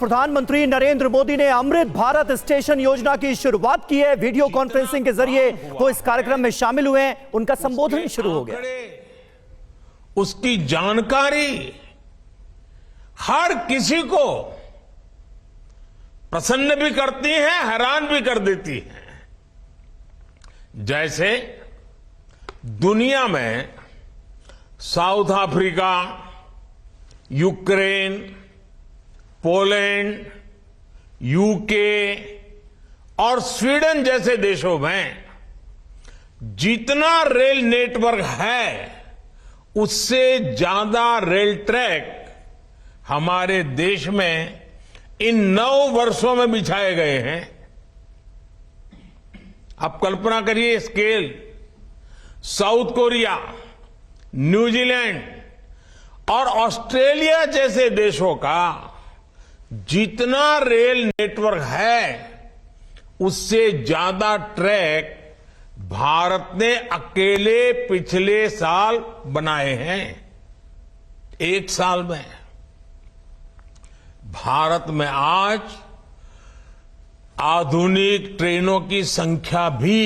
प्रधानमंत्री नरेंद्र मोदी ने अमृत भारत स्टेशन योजना की शुरुआत की है। वीडियो कॉन्फ्रेंसिंग के जरिए वो इस कार्यक्रम में शामिल हुए हैं। उनका संबोधन शुरू हो गया। उसकी जानकारी हर किसी को प्रसन्न भी करती है, हैरान भी कर देती है। जैसे दुनिया में south Africa, Ukraine, Poland, UK और स्वीडन जैसे देशों में जितना रेल नेटवर्क है उससे ज्यादा रेल ट्रैक हमारे देश में इन 9 वर्षों में बिछाए गए हैं। आप कल्पना करिए स्केल। साउथ कोरिया, न्यूजीलैंड और ऑस्ट्रेलिया जैसे देशों का जितना रेल नेटवर्क है उससे ज्यादा ट्रैक भारत ने अकेले पिछले साल बनाए हैं। एक साल में भारत में आज आधुनिक ट्रेनों की संख्या भी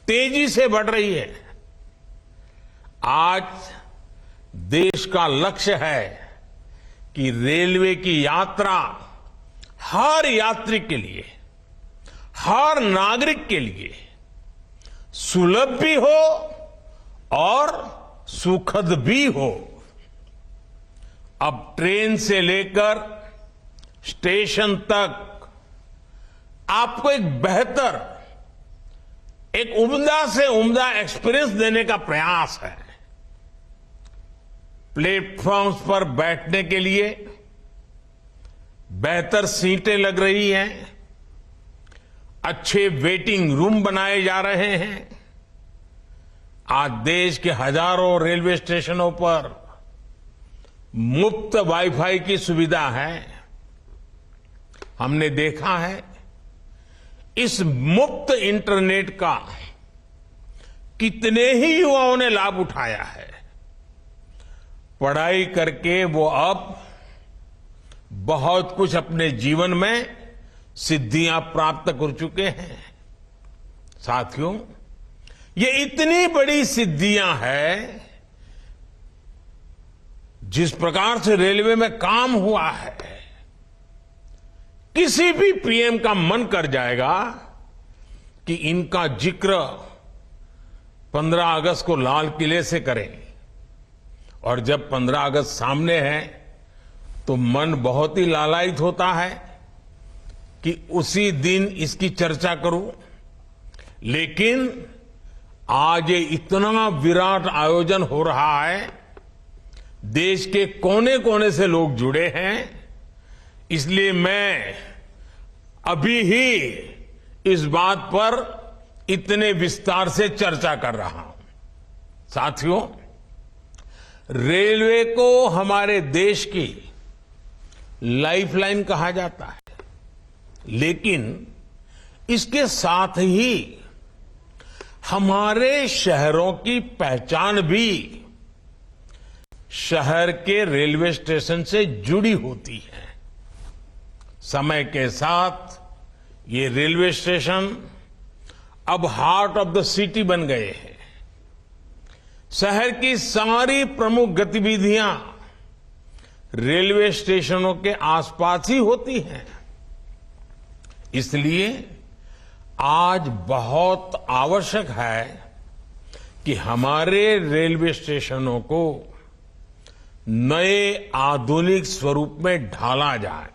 तेजी से बढ़ रही है। आज देश का लक्ष्य है कि रेलवे की यात्रा हर यात्री के लिए, हर नागरिक के लिए सुलभ भी हो और सुखद भी हो। अब ट्रेन से लेकर स्टेशन तक आपको एक बेहतर, एक उम्दा से उम्दा एक्सपीरियंस देने का प्रयास है। प्लेटफॉर्म्स पर बैठने के लिए बेहतर सीटें लग रही हैं, अच्छे वेटिंग रूम बनाए जा रहे हैं। आज देश के हजारों रेलवे स्टेशनों पर मुफ्त वाईफाई की सुविधा है। हमने देखा है इस मुफ्त इंटरनेट का कितने ही युवाओं ने लाभ उठाया है। पढ़ाई करके वो अब बहुत कुछ अपने जीवन में सिद्धियां प्राप्त कर चुके हैं। साथियों, ये इतनी बड़ी सिद्धियां हैं, जिस प्रकार से रेलवे में काम हुआ है, किसी भी पीएम का मन कर जाएगा कि इनका जिक्र 15 अगस्त को लाल किले से करें। और जब 15 अगस्त सामने है तो मन बहुत ही लालायित होता है कि उसी दिन इसकी चर्चा करूं। लेकिन आज ये इतना विराट आयोजन हो रहा है, देश के कोने कोने से लोग जुड़े हैं, इसलिए मैं अभी ही इस बात पर इतने विस्तार से चर्चा कर रहा हूं। साथियों, रेलवे को हमारे देश की लाइफलाइन कहा जाता है, लेकिन इसके साथ ही हमारे शहरों की पहचान भी शहर के रेलवे स्टेशन से जुड़ी होती है। समय के साथ ये रेलवे स्टेशन अब हार्ट ऑफ द सिटी बन गए हैं। शहर की सारी प्रमुख गतिविधियां रेलवे स्टेशनों के आसपास ही होती हैं। इसलिए आज बहुत आवश्यक है कि हमारे रेलवे स्टेशनों को नए आधुनिक स्वरूप में ढाला जाए।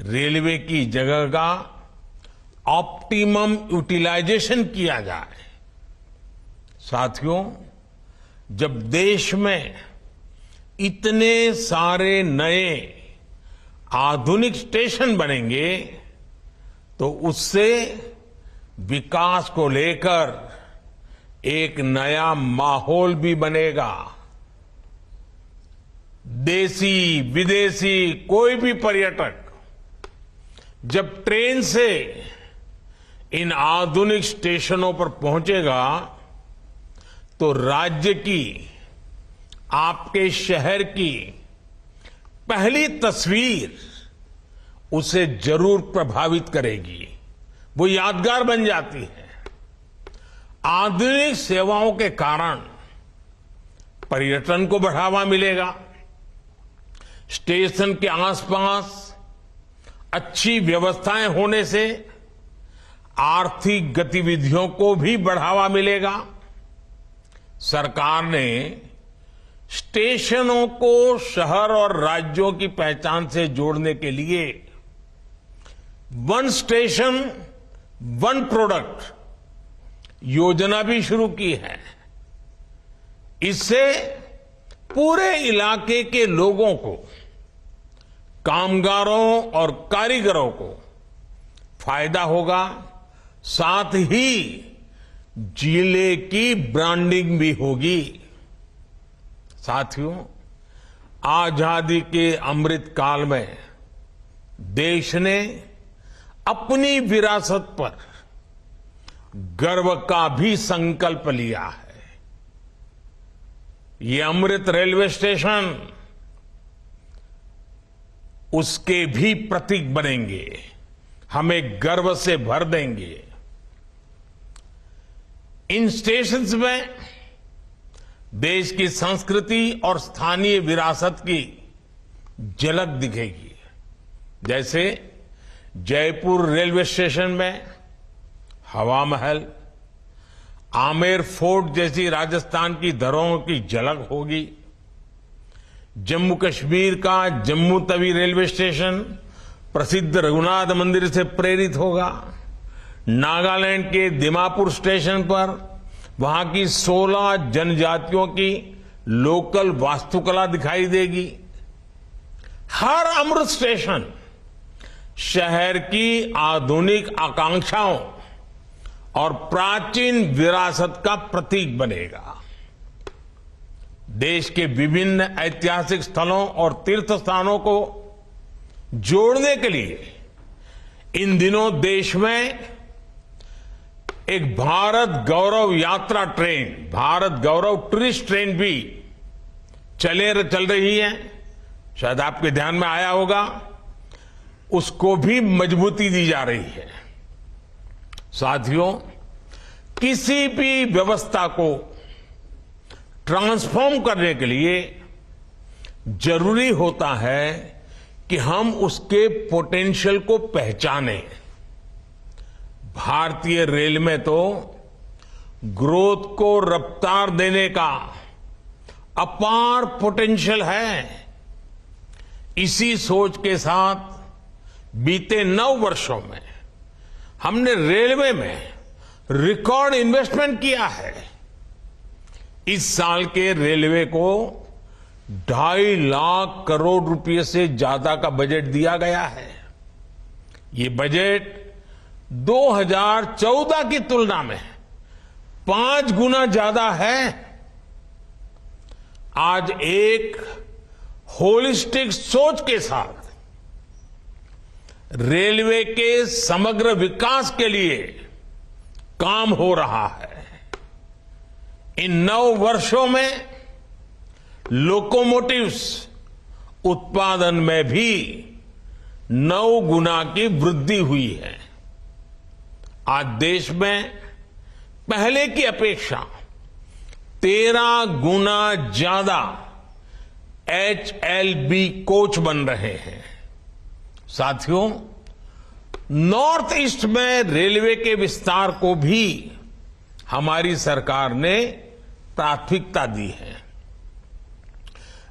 रेलवे की जगह का ऑप्टिमम यूटिलाइजेशन किया जाए। साथियों, जब देश में इतने सारे नए आधुनिक स्टेशन बनेंगे तो उससे विकास को लेकर एक नया माहौल भी बनेगा। देसी विदेशी कोई भी पर्यटक जब ट्रेन से इन आधुनिक स्टेशनों पर पहुंचेगा तो राज्य की, आपके शहर की पहली तस्वीर उसे जरूर प्रभावित करेगी, वो यादगार बन जाती है। आधुनिक सेवाओं के कारण पर्यटन को बढ़ावा मिलेगा, स्टेशन के आसपास अच्छी व्यवस्थाएं होने से आर्थिक गतिविधियों को भी बढ़ावा मिलेगा। सरकार ने स्टेशनों को शहर और राज्यों की पहचान से जोड़ने के लिए वन स्टेशन वन प्रोडक्ट योजना भी शुरू की है। इससे पूरे इलाके के लोगों को, कामगारों और कारीगरों को फायदा होगा, साथ ही जिले की ब्रांडिंग भी होगी। साथियों, आजादी के अमृत काल में देश ने अपनी विरासत पर गर्व का भी संकल्प लिया है। ये अमृत रेलवे स्टेशन उसके भी प्रतीक बनेंगे, हमें गर्व से भर देंगे। इन स्टेशंस में देश की संस्कृति और स्थानीय विरासत की झलक दिखेगी। जैसे जयपुर रेलवे स्टेशन में हवा महल, आमेर फोर्ट जैसी राजस्थान की धरोहरों की झलक होगी। जम्मू कश्मीर का जम्मू तवी रेलवे स्टेशन प्रसिद्ध रघुनाथ मंदिर से प्रेरित होगा। नागालैंड के दिमापुर स्टेशन पर वहां की 16 जनजातियों की लोकल वास्तुकला दिखाई देगी। हर अमृत स्टेशन शहर की आधुनिक आकांक्षाओं और प्राचीन विरासत का प्रतीक बनेगा। देश के विभिन्न ऐतिहासिक स्थलों और तीर्थ स्थानों को जोड़ने के लिए इन दिनों देश में एक भारत गौरव यात्रा ट्रेन, भारत गौरव टूरिस्ट ट्रेन भी चल रही है। शायद आपके ध्यान में आया होगा, उसको भी मजबूती दी जा रही है। साथियों, किसी भी व्यवस्था को ट्रांसफॉर्म करने के लिए जरूरी होता है कि हम उसके पोटेंशियल को पहचानें। भारतीय रेल में तो ग्रोथ को रफ्तार देने का अपार पोटेंशियल है। इसी सोच के साथ बीते 9 वर्षों में हमने रेलवे में रिकॉर्ड इन्वेस्टमेंट किया है। इस साल के रेलवे को 2.5 लाख करोड़ रुपए से ज्यादा का बजट दिया गया है। ये बजट 2014 की तुलना में 5 गुना ज्यादा है। आज एक होलिस्टिक सोच के साथ रेलवे के समग्र विकास के लिए काम हो रहा है। इन 9 वर्षों में लोकोमोटिव्स उत्पादन में भी 9 गुना की वृद्धि हुई है। आज देश में पहले की अपेक्षा 13 गुना ज्यादा HLB कोच बन रहे हैं। साथियों, नॉर्थ ईस्ट में रेलवे के विस्तार को भी हमारी सरकार ने प्राथमिकता दी है।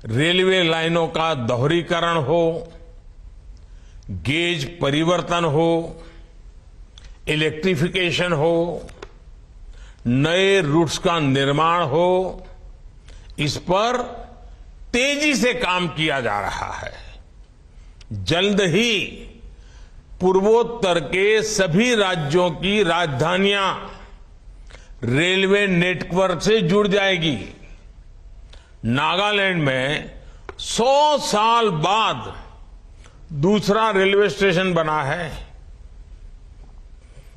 रेलवे लाइनों का दोहरीकरण हो, गेज परिवर्तन हो, इलेक्ट्रिफिकेशन हो, नए रूट्स का निर्माण हो, इस पर तेजी से काम किया जा रहा है। जल्द ही पूर्वोत्तर के सभी राज्यों की राजधानियां रेलवे नेटवर्क से जुड़ जाएगी। नागालैंड में 100 साल बाद दूसरा रेलवे स्टेशन बना है।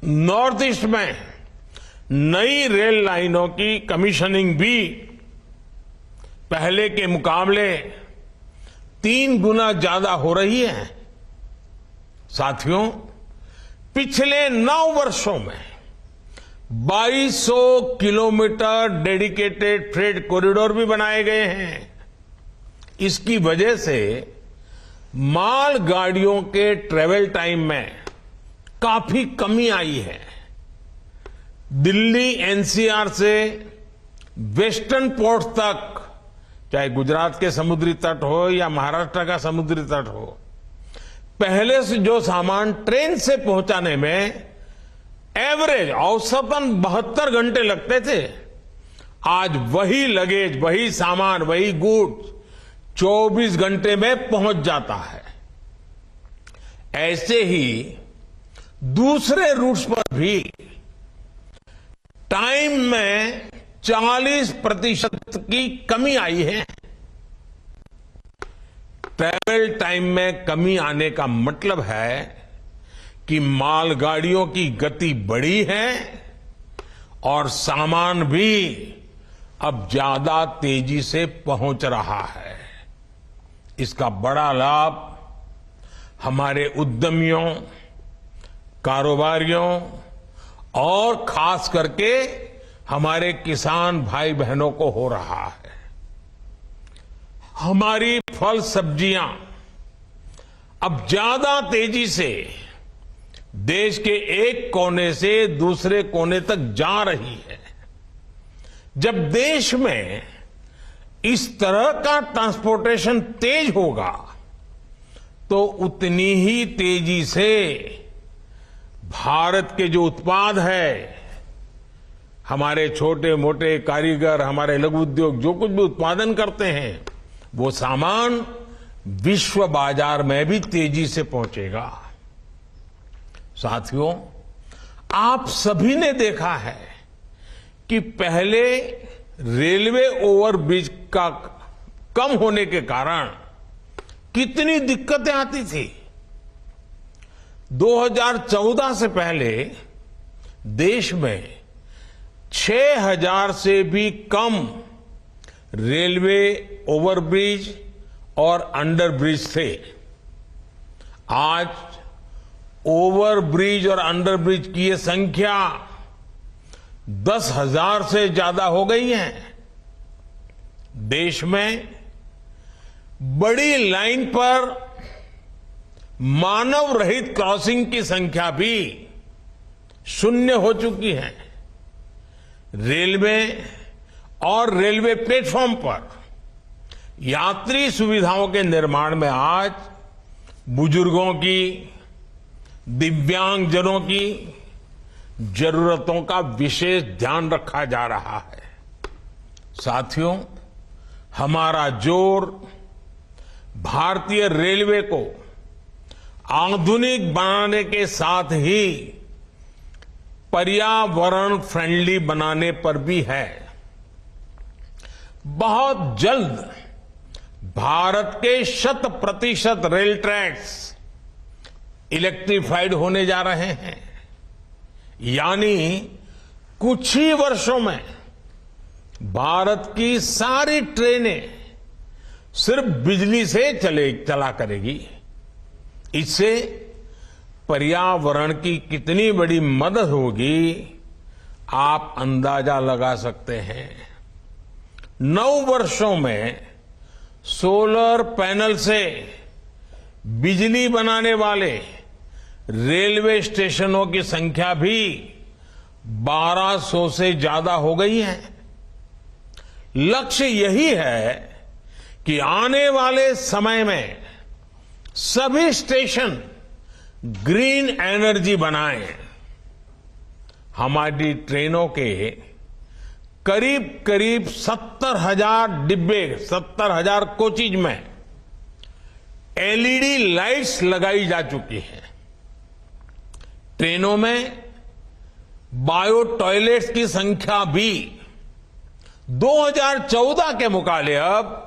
नॉर्थ ईस्ट में नई रेल लाइनों की कमीशनिंग भी पहले के मुकाबले 3 गुना ज्यादा हो रही है। साथियों, पिछले 9 वर्षों में 2200 किलोमीटर डेडिकेटेड फ्रेट कॉरिडोर भी बनाए गए हैं। इसकी वजह से माल गाड़ियों के ट्रेवल टाइम में काफी कमी आई है। दिल्ली एनसीआर से वेस्टर्न पोर्ट तक, चाहे गुजरात के समुद्री तट हो या महाराष्ट्र का समुद्री तट हो, पहले से जो सामान ट्रेन से पहुंचाने में एवरेज औसतन 72 घंटे लगते थे, आज वही लगेज, वही सामान, वही गुड्स 24 घंटे में पहुंच जाता है। ऐसे ही दूसरे रूट्स पर भी टाइम में 40% की कमी आई है। ट्रैवल टाइम में कमी आने का मतलब है कि मालगाड़ियों की गति बढ़ी है और सामान भी अब ज्यादा तेजी से पहुंच रहा है। इसका बड़ा लाभ हमारे उद्यमियों, कारोबारियों और खास करके हमारे किसान भाई बहनों को हो रहा है। हमारी फल सब्जियां अब ज्यादा तेजी से देश के एक कोने से दूसरे कोने तक जा रही है। जब देश में इस तरह का ट्रांसपोर्टेशन तेज होगा तो उतनी ही तेजी से भारत के जो उत्पाद है, हमारे छोटे मोटे कारीगर, हमारे लघु उद्योग जो कुछ भी उत्पादन करते हैं, वो सामान विश्व बाजार में भी तेजी से पहुंचेगा। साथियों, आप सभी ने देखा है कि पहले रेलवे ओवरब्रिज का कम होने के कारण कितनी दिक्कतें आती थी। 2014 से पहले देश में 6000 से भी कम रेलवे ओवरब्रिज और अंडरब्रिज थे। आज ओवरब्रिज और अंडरब्रिज की ये संख्या 10,000 से ज्यादा हो गई है। देश में बड़ी लाइन पर मानव रहित क्रॉसिंग की संख्या भी 0 हो चुकी है। रेलवे और रेलवे प्लेटफॉर्म पर यात्री सुविधाओं के निर्माण में आज बुजुर्गों की, दिव्यांगजनों की जरूरतों का विशेष ध्यान रखा जा रहा है। साथियों, हमारा जोर भारतीय रेलवे को आधुनिक बनाने के साथ ही पर्यावरण फ्रेंडली बनाने पर भी है। बहुत जल्द भारत के 100% रेल ट्रैक्स इलेक्ट्रिफाइड होने जा रहे हैं, यानी कुछ ही वर्षों में भारत की सारी ट्रेनें सिर्फ बिजली से चला करेगी। इससे पर्यावरण की कितनी बड़ी मदद होगी, आप अंदाजा लगा सकते हैं। 9 वर्षों में सोलर पैनल से बिजली बनाने वाले रेलवे स्टेशनों की संख्या भी 1200 से ज्यादा हो गई है। लक्ष्य यही है कि आने वाले समय में सभी स्टेशन ग्रीन एनर्जी बनाएं। हमारी ट्रेनों के करीब 70,000 डिब्बे, 70,000 कोचेज में एलईडी लाइट्स लगाई जा चुकी हैं। ट्रेनों में बायो टॉयलेट्स की संख्या भी 2014 के मुकाबले अब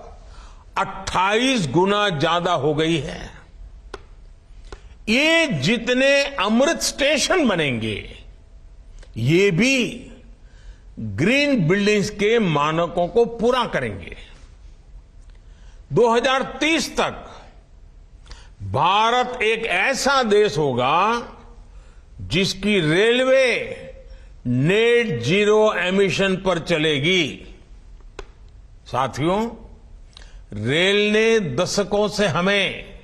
28 गुना ज्यादा हो गई है। ये जितने अमृत स्टेशन बनेंगे, ये भी ग्रीन बिल्डिंग्स के मानकों को पूरा करेंगे। 2030 तक भारत एक ऐसा देश होगा जिसकी रेलवे नेट जीरो एमिशन पर चलेगी। साथियों, रेल ने दशकों से हमें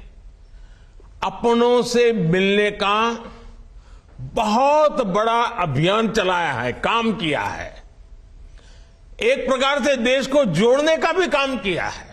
अपनों से मिलने का बहुत बड़ा अभियान चलाया है, काम किया है। एक प्रकार से देश को जोड़ने का भी काम किया है।